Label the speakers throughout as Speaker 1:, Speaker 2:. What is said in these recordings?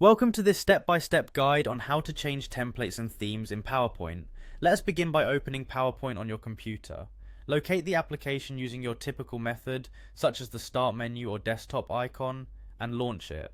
Speaker 1: Welcome to this step-by-step guide on how to change templates and themes in PowerPoint. Let us begin by opening PowerPoint on your computer. Locate the application using your typical method, such as the Start menu or desktop icon, and launch it.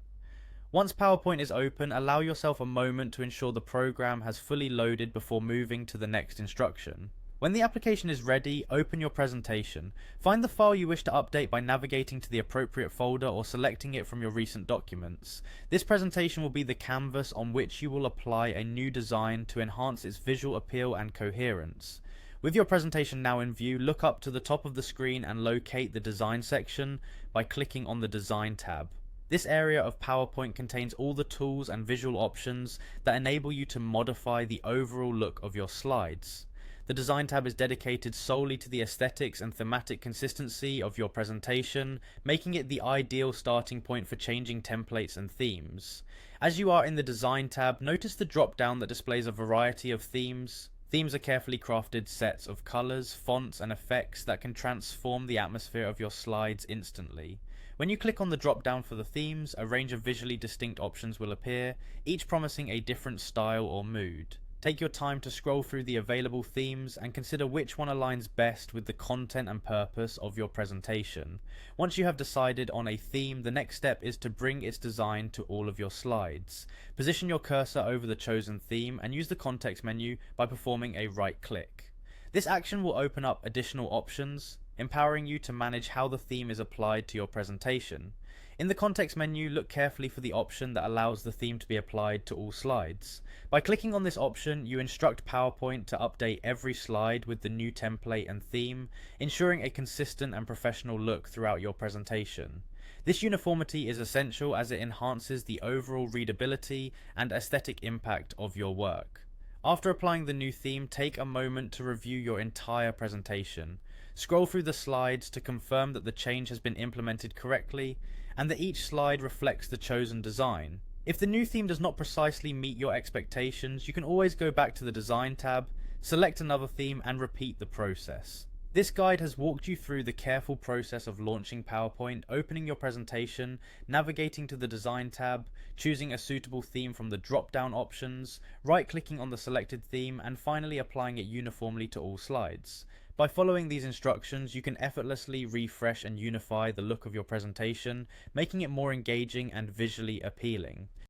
Speaker 1: Once PowerPoint is open, allow yourself a moment to ensure the program has fully loaded before moving to the next instruction. When the application is ready, open your presentation. Find the file you wish to update by navigating to the appropriate folder or selecting it from your recent documents. This presentation will be the canvas on which you will apply a new design to enhance its visual appeal and coherence. With your presentation now in view, look up to the top of the screen and locate the Design section by clicking on the Design tab. This area of PowerPoint contains all the tools and visual options that enable you to modify the overall look of your slides. The Design tab is dedicated solely to the aesthetics and thematic consistency of your presentation, making it the ideal starting point for changing templates and themes. As you are in the Design tab, notice the drop-down that displays a variety of themes. Themes are carefully crafted sets of colors, fonts, and effects that can transform the atmosphere of your slides instantly. When you click on the drop-down for the themes, a range of visually distinct options will appear, each promising a different style or mood. Take your time to scroll through the available themes and consider which one aligns best with the content and purpose of your presentation. Once you have decided on a theme, the next step is to bring its design to all of your slides. Position your cursor over the chosen theme and use the context menu by performing a right click. This action will open up additional options, empowering you to manage how the theme is applied to your presentation. In the context menu, look carefully for the option that allows the theme to be applied to all slides. By clicking on this option, you instruct PowerPoint to update every slide with the new template and theme, ensuring a consistent and professional look throughout your presentation. This uniformity is essential as it enhances the overall readability and aesthetic impact of your work. After applying the new theme, take a moment to review your entire presentation. Scroll through the slides to confirm that the change has been implemented correctly and that each slide reflects the chosen design. If the new theme does not precisely meet your expectations, you can always go back to the Design tab, select another theme, and repeat the process. This guide has walked you through the careful process of launching PowerPoint, opening your presentation, navigating to the Design tab, choosing a suitable theme from the drop-down options, right-clicking on the selected theme, and finally applying it uniformly to all slides. By following these instructions, you can effortlessly refresh and unify the look of your presentation, making it more engaging and visually appealing.